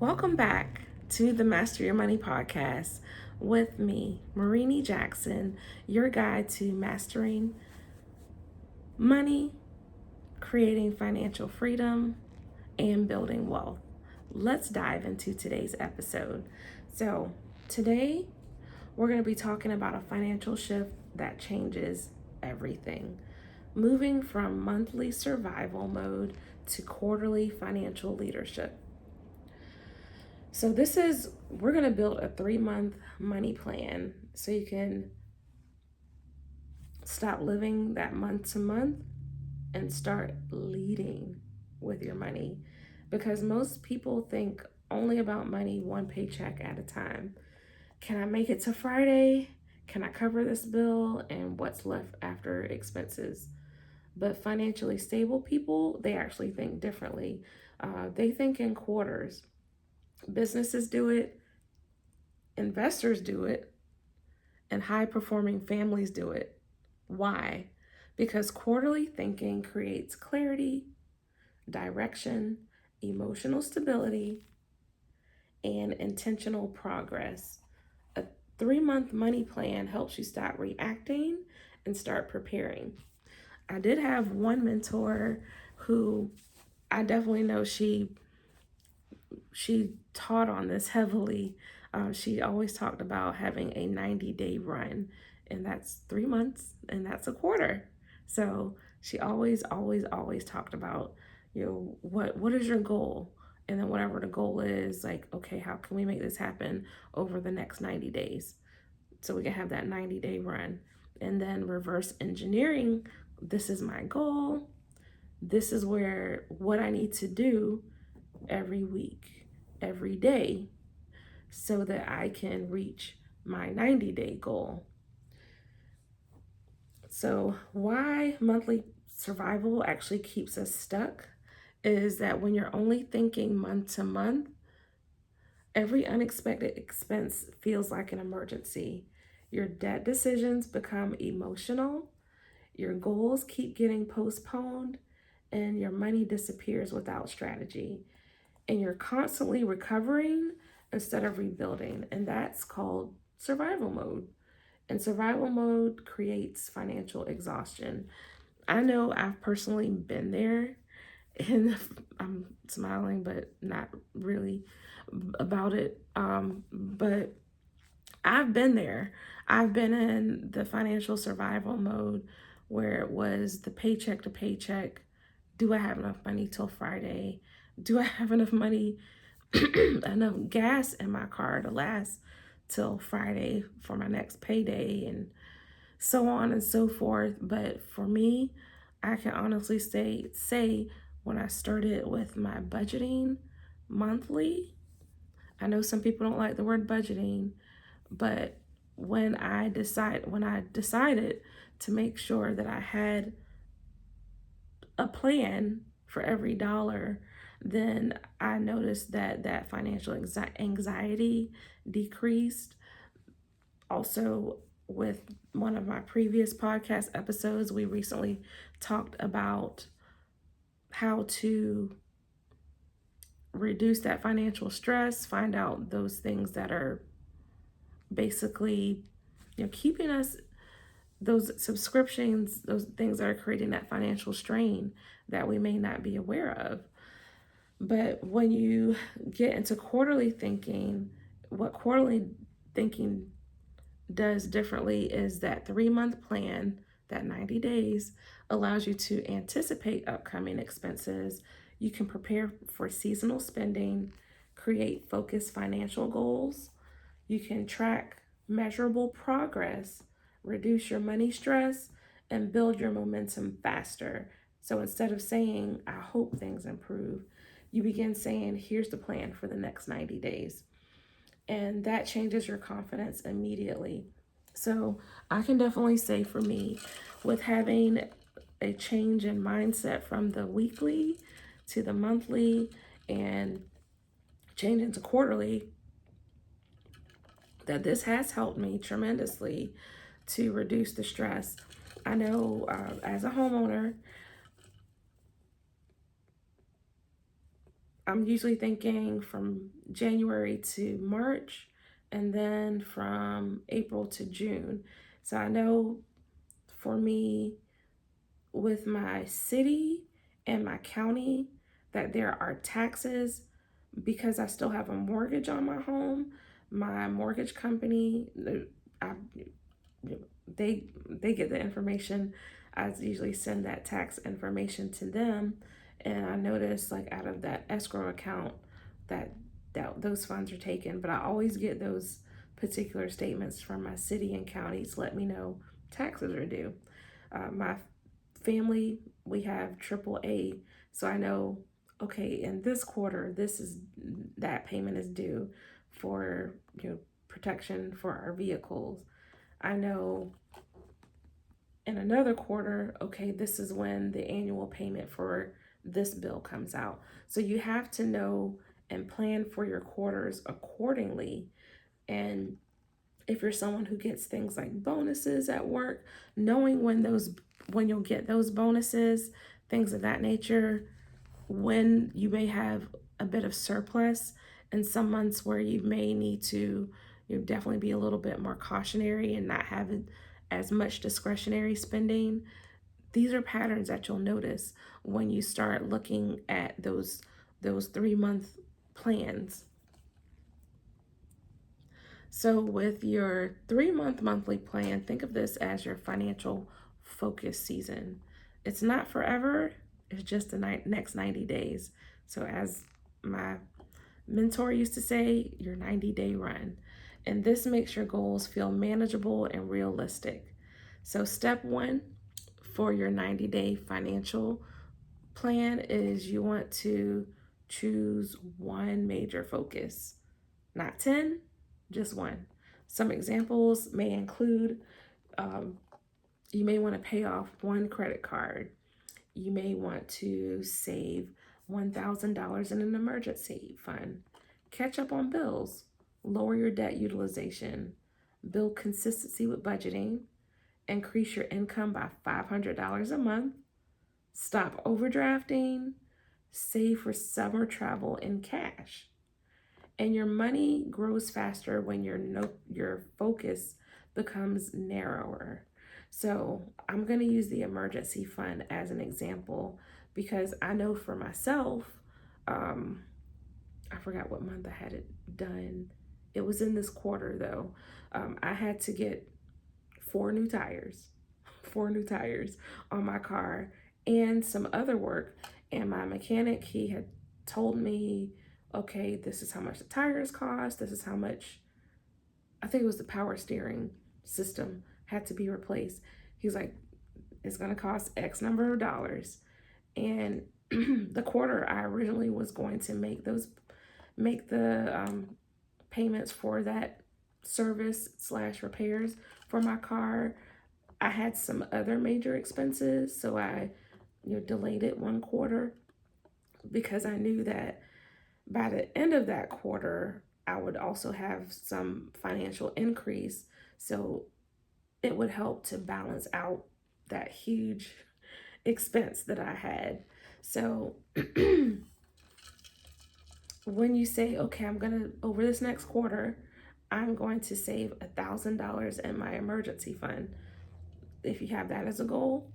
Welcome back to the Master Your Money podcast with me, Marini Jackson, your guide to mastering money, creating financial freedom, and building wealth. Let's dive into today's episode. So, today we're going to be talking about a financial shift that changes everything. Moving from monthly survival mode to quarterly financial leadership. So we're going to build a 3-month money plan so you can stop living that month to month and start leading with your money. Because most people think only about money one paycheck at a time. Can I make it to Friday? Can I cover this bill? And what's left after expenses? But financially stable people, they actually think differently. They think in quarters. Businesses do it, investors do it, and high performing families do it. Why? Because quarterly thinking creates clarity, direction, emotional stability, and intentional progress. A 3-month money plan helps you stop reacting and start preparing. I did have one mentor who I definitely know she taught on this heavily. She always talked about having a 90-day run, and that's 3 months, and that's a quarter. So she always talked about, what is your goal? And then whatever the goal is, like, okay, how can we make this happen over the next 90 days? So we can have that 90-day run. And then reverse engineering, this is my goal. This is what I need to do every week, every day, so that I can reach my 90-day goal. So, why monthly survival actually keeps us stuck is that when you're only thinking month to month, every unexpected expense feels like an emergency. Your debt decisions become emotional, your goals keep getting postponed, and your money disappears without strategy. And you're constantly recovering instead of rebuilding. And that's called survival mode. And survival mode creates financial exhaustion. I know I've personally been there, and I'm smiling, but not really about it. But I've been there. I've been in the financial survival mode where it was the paycheck to paycheck. Do I have enough money till Friday? Do I have enough money, enough gas in my car to last till Friday for my next payday, and so on and so forth? But for me, I can honestly say when I started with my budgeting monthly, I know some people don't like the word budgeting, but when I decided to make sure that I had a plan for every dollar, then I noticed that financial anxiety decreased. Also, with one of my previous podcast episodes, we recently talked about how to reduce that financial stress, find out those things that are basically, keeping us, those subscriptions, those things that are creating that financial strain that we may not be aware of. But when you get into quarterly thinking, what quarterly thinking does differently is that 3-month plan, that 90 days, allows you to anticipate upcoming expenses. You can prepare for seasonal spending, create focused financial goals. You can track measurable progress, reduce your money stress, and build your momentum faster. So instead of saying, I hope things improve, you begin saying, here's the plan for the next 90 days. And that changes your confidence immediately. So I can definitely say for me, with having a change in mindset from the weekly to the monthly and changing to quarterly, that this has helped me tremendously to reduce the stress. I know as a homeowner, I'm usually thinking from January to March and then from April to June. So I know for me, with my city and my county, that there are taxes because I still have a mortgage on my home. My mortgage company, I, they get the information. I usually send that tax information to them, and I notice like out of that escrow account that those funds are taken. But I always get those particular statements from my city and counties let me know taxes are due. My family, we have triple A, so I know, okay, in this quarter, this is that payment is due for, protection for our vehicles. I know in another quarter, okay, this is when the annual payment for this bill comes out. So you have to know and plan for your quarters accordingly. And if you're someone who gets things like bonuses at work, knowing when you'll get those bonuses, things of that nature, when you may have a bit of surplus in some months where you may need to, definitely be a little bit more cautionary and not have as much discretionary spending. These are patterns that you'll notice when you start looking at those 3 month plans. So, with your 3 month monthly plan, think of this as your financial focus season. It's not forever, it's just the next 90 days. So, as my mentor used to say, your 90-day run. And this makes your goals feel manageable and realistic. So, step one for your 90-day financial plan is you want to choose one major focus, not 10, just one. Some examples may include um, you may want to pay off one credit card. You may want to save $1,000 in an emergency fund, catch up on bills, lower your debt utilization, build consistency with budgeting, increase your income by $500 a month, stop overdrafting, save for summer travel in cash. And your money grows faster when your focus becomes narrower. So I'm going to use the emergency fund as an example because I know for myself, um, I forgot what month I had it done. It was in this quarter though. I had to get four new tires, four new tires on my car and some other work. And my mechanic, he had told me, okay, this is how much the tires cost. This is how much, I think it was the power steering system had to be replaced. He's like, it's going to cost X number of dollars. And the quarter I originally was going to make the payments for that service slash repairs for my car. I had some other major expenses, so I delayed it one quarter because I knew that by the end of that quarter, I would also have some financial increase. So it would help to balance out that huge expense that I had. So when you say, okay, over this next quarter, I'm going to save $1,000 in my emergency fund. If you have that as a goal,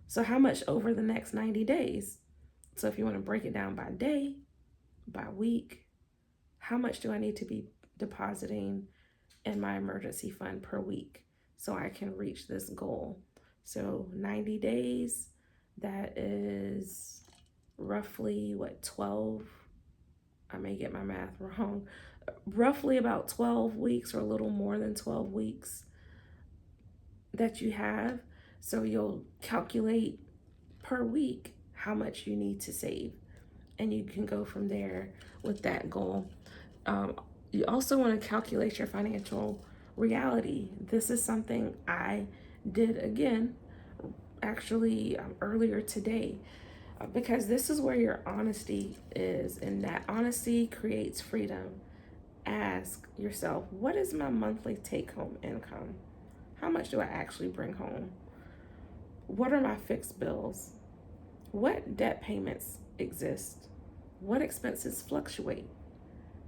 so how much over the next 90 days? So if you want to break it down by day, by week, how much do I need to be depositing in my emergency fund per week so I can reach this goal? So 90 days, that is roughly what, 12? I may get my math wrong. Roughly about 12 weeks or a little more than 12 weeks that you have. So you'll calculate per week how much you need to save, and you can go from there with that goal. You also want to calculate your financial reality. This is something I did again, actually, earlier today, because this is where your honesty is, and that honesty creates freedom. Ask yourself, what is my monthly take home income? How much do I actually bring home? What are my fixed bills? What debt payments exist? What expenses fluctuate?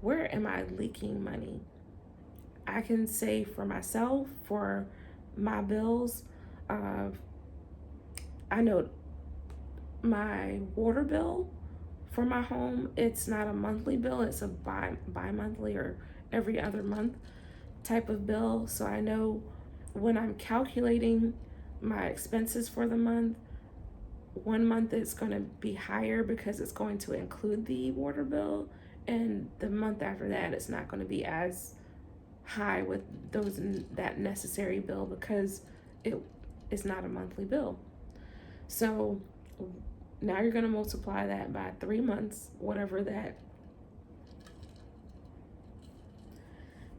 Where am I leaking money? I can say for myself, for my bills, uh, I know my water bill for my home, it's not a monthly bill, it's a bi-monthly or every other month type of bill. So I know when I'm calculating my expenses for the month, one month it's going to be higher because it's going to include the water bill, and the month after that it's not going to be as high with those that necessary bill because it is not a monthly bill. So now you're going to multiply that by 3 months, whatever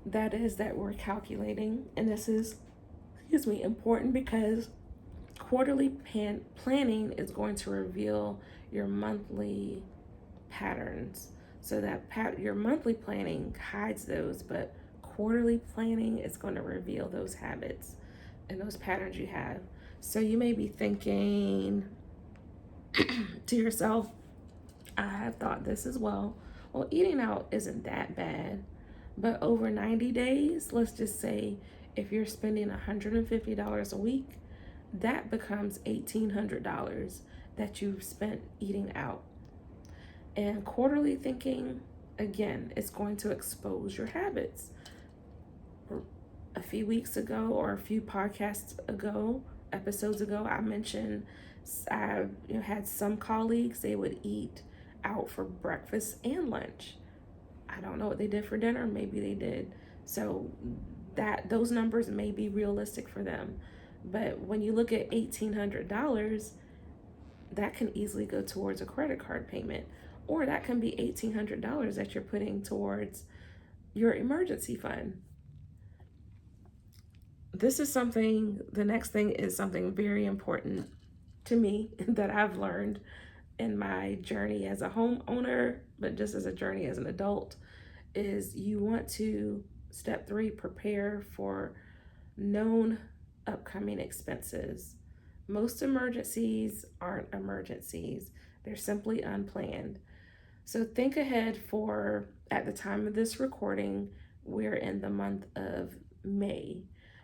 that is that we're calculating. And this is, excuse me, important because quarterly planning is going to reveal your monthly patterns. So that your monthly planning hides those, but quarterly planning is going to reveal those habits and those patterns you have. So you may be thinking to yourself, I have thought this as well. Well, eating out isn't that bad, but over 90 days, let's just say if you're spending $150 a week, that becomes $1,800 that you've spent eating out. And quarterly thinking, again, it's going to expose your habits. A few weeks ago, or a few podcasts ago, episodes ago, I mentioned I had some colleagues, they would eat out for breakfast and lunch. I don't know what they did for dinner, maybe they did. So that those numbers may be realistic for them. But when you look at $1,800, that can easily go towards a credit card payment, or that can be $1,800 that you're putting towards your emergency fund. This is something, the next thing is something very important to me that I've learned in my journey as a homeowner, but just as a journey as an adult, is you want to, step 3, prepare for known upcoming expenses. Most emergencies aren't emergencies, they're simply unplanned. So think ahead for, at the time of this recording, we're in the month of May,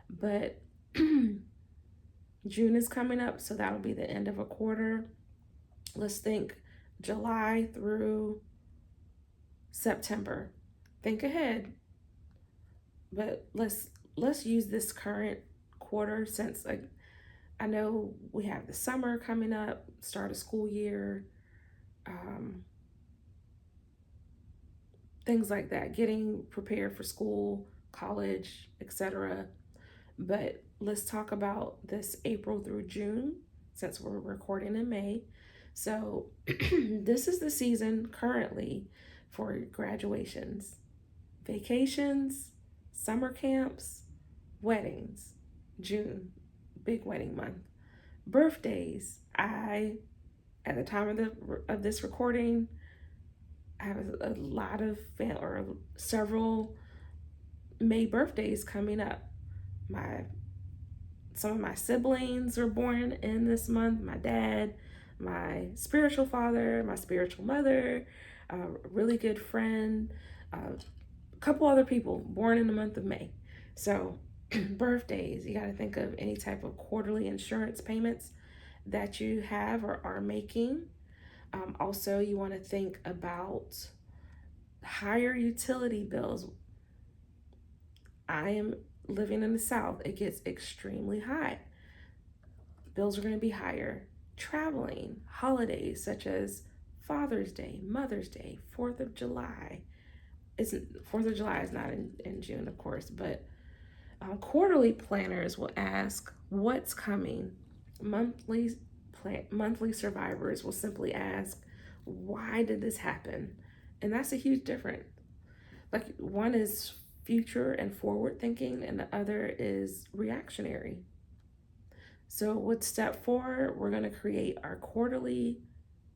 but June is coming up, so that'll be the end of a quarter. Let's think July through September. Think ahead, but let's use this current quarter since, like, I know we have the summer coming up, start of school year, um, things like that, getting prepared for school, college, etc. But let's talk about this April through June since we're recording in May. So, this is the season currently for graduations, vacations, summer camps, weddings. June, big wedding month. Birthdays. At the time of this recording, I have a lot of or several May birthdays coming up. My Some of my siblings were born in this month. My dad, my spiritual father, my spiritual mother, a really good friend, a couple other people born in the month of May. So, birthdays, you got to think of any type of quarterly insurance payments that you have or are making. Also, you want to think about higher utility bills. I am living in the South, it gets extremely high. Bills are going to be higher. Traveling, holidays such as Father's Day, Mother's Day, 4th of July. Isn't 4th of July is not in June, of course, but quarterly planners will ask what's coming. Monthly monthly survivors will simply ask, why did this happen? And that's a huge difference. Like, one is future and forward thinking, and the other is reactionary. So, with step 4, we're going to create our quarterly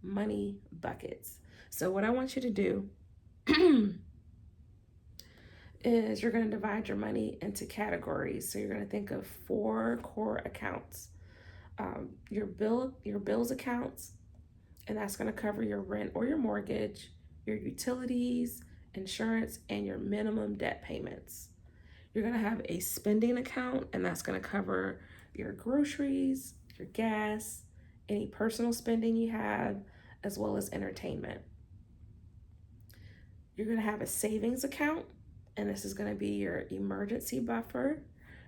money buckets. So, what I want you to do is you're going to divide your money into categories. So, you're going to think of 4 core accounts. Your bills accounts, and that's going to cover your rent or your mortgage, your utilities, insurance, and your minimum debt payments. You're going to have a spending account, and that's going to cover your groceries, your gas, any personal spending you have, as well as entertainment. You're going to have a savings account, and this is going to be your emergency buffer,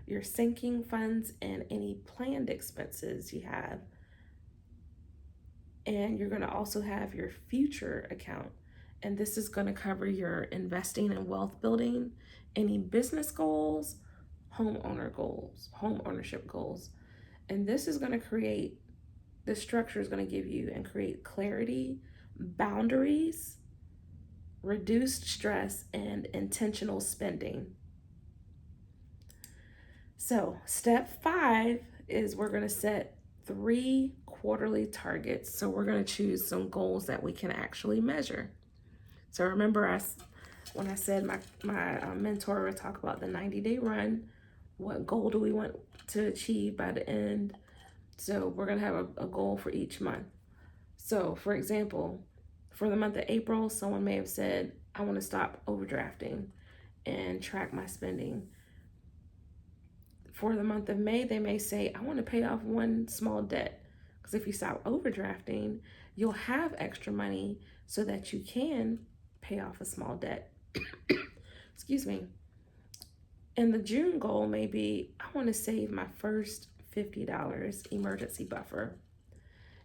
your sinking funds, and any planned expenses you have. And you're going to also have your future account, and this is going to cover your investing and wealth building, any business goals, home ownership goals. And this is going to create, the structure is going to give you and create clarity, boundaries, reduced stress, and intentional spending. So, step 5 is we're going to set 3 quarterly targets. So, we're going to choose some goals that we can actually measure. So, remember, when I said my mentor would talk about the 90-day run, what goal do we want to achieve by the end? So, we're going to have a goal for each month. So, for example, for the month of April, someone may have said, I want to stop overdrafting and track my spending. For the month of May, they may say, I want to pay off one small debt. Because if you stop overdrafting, you'll have extra money so that you can pay off a small debt. Excuse me. And the June goal may be, I want to save my first $50 emergency buffer.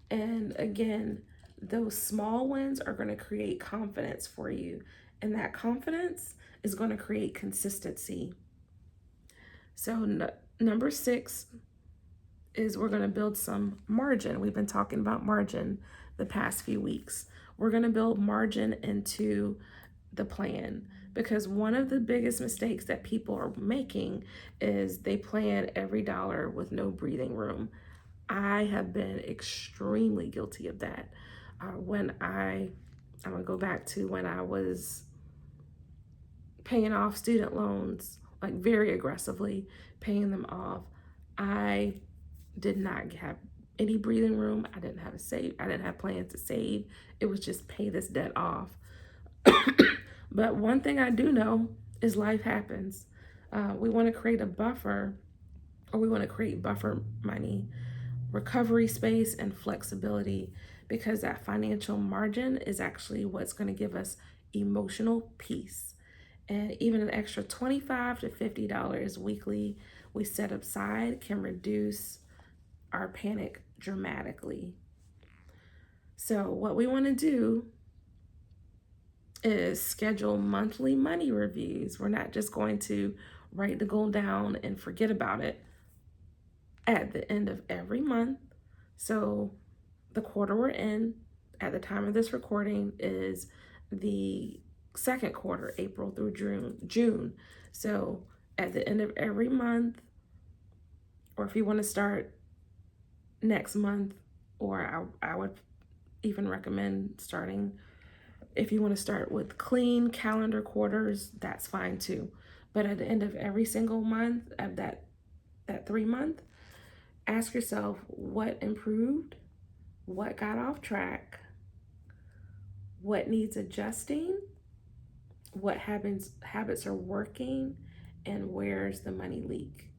And again, those small wins are going to create confidence for you. And that confidence is going to create consistency. So, number 6 is we're going to build some margin. We've been talking about margin the past few weeks. We're going to build margin into the plan, because one of the biggest mistakes that people are making is they plan every dollar with no breathing room. I have been extremely guilty of that. I'm going to go back to when I was paying off student loans, like very aggressively paying them off. I did not have any breathing room. I didn't have plans to save. It was just pay this debt off. But one thing I do know is life happens. We want to create a buffer, or we want to create buffer money, recovery space, and flexibility, because that financial margin is actually what's going to give us emotional peace. And even an extra $25 to $50 weekly we set aside can reduce our panic dramatically. So, what we want to do is schedule monthly money reviews. We're not just going to write the goal down and forget about it. At the end of every month, so the quarter we're in at the time of this recording is the second quarter, April through June. So at the end of every month, or if you want to start next month, or I would even recommend starting, if you want to start with clean calendar quarters, that's fine too. But at the end of every single month of that 3 month, ask yourself what improved, what got off track, what needs adjusting, what habits are working, and where's the money leak.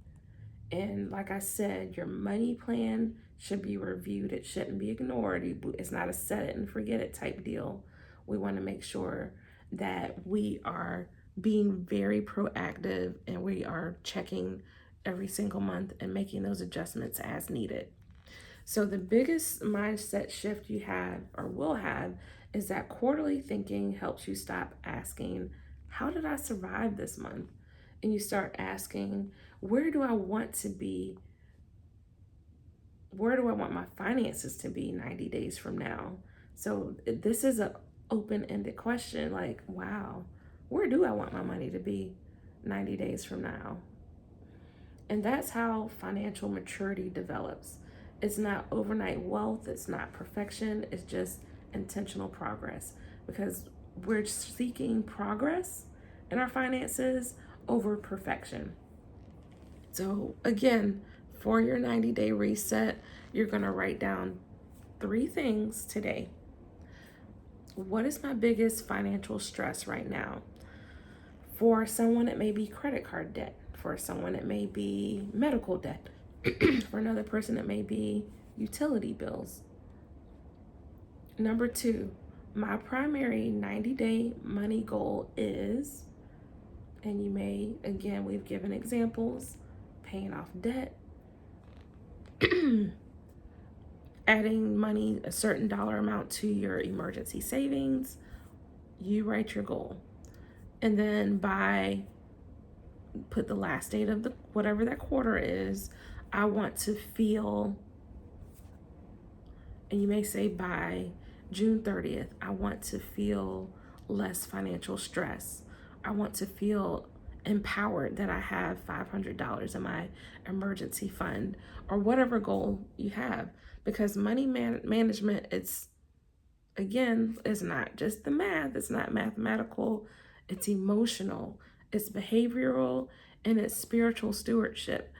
And like I said, your money plan should be reviewed. It shouldn't be ignored. It's not a set it and forget it type deal. We want to make sure that we are being very proactive and we are checking every single month and making those adjustments as needed. So the biggest mindset shift you have or will have is that quarterly thinking helps you stop asking, how did I survive this month? And you start asking, where do I want to be? Where do I want my finances to be 90 days from now? So this is an open-ended question, like, wow, where do I want my money to be 90 days from now? And that's how financial maturity develops. It's not overnight wealth, it's not perfection, it's just intentional progress, because we're seeking progress in our finances over perfection. So, again, for your 90-day reset, you're going to write down 3 things today. What is my biggest financial stress right now? For someone, it may be credit card debt. For someone, it may be medical debt. For another person, it may be utility bills. Number two, my primary 90-day money goal is, and you may, again, we've given examples, paying off debt, adding money, a certain dollar amount to your emergency savings. You write your goal. And then put the last date of the whatever that quarter is, I want to feel, and you may say by June 30th, I want to feel less financial stress. I want to feel empowered that I have $500 in my emergency fund, or whatever goal you have. Because management, it's, again, it's not just the math, it's not mathematical, it's emotional, it's behavioral, and it's spiritual stewardship.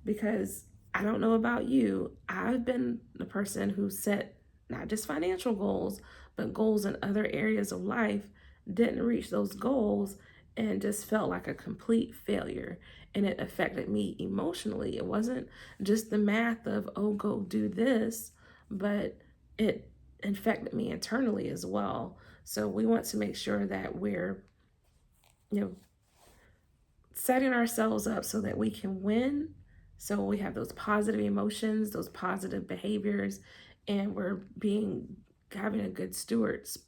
Because I don't know about you, I've been the person who set not just financial goals, but goals in other areas of life, didn't reach those goals, and just felt like a complete failure. And it affected me emotionally. It wasn't just the math of, oh, go do this, but it infected me internally as well. So we want to make sure that we're, you know, setting ourselves up so that we can win. So we have those positive emotions, those positive behaviors, and we're having a good stewards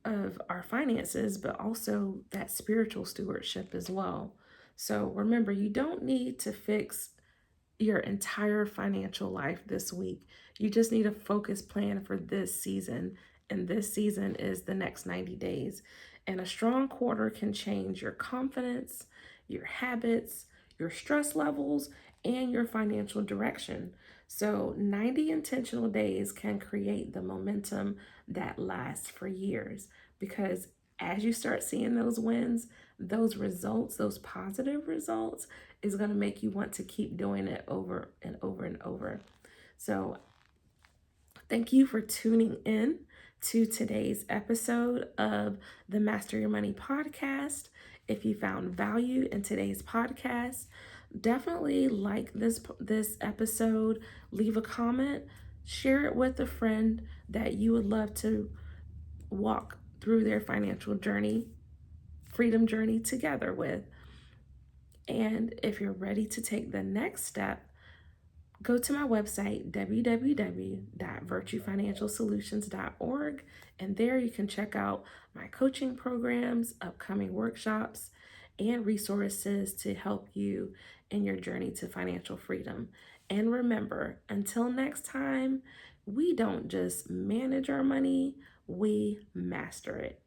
of our finances, but also that spiritual stewardship as well. So remember, you don't need to fix your entire financial life this week. You just need a focused plan for this season. And this season is the next 90 days. And a strong quarter can change your confidence, your habits, your stress levels, and your financial direction. So, 90 intentional days can create the momentum that lasts for years, because as you start seeing those wins, those results, those positive results, is going to make you want to keep doing it over and over and over. So, thank you for tuning in to today's episode of the Master Your Money podcast. If you found value in today's podcast, definitely like this episode, leave a comment, share it with a friend that you would love to walk through their financial journey, freedom journey together with. And if you're ready to take the next step, go to my website, www.virtuefinancialsolutions.org, and there you can check out my coaching programs, upcoming workshops, and resources to help you in your journey to financial freedom. And remember, until next time, we don't just manage our money, we master it.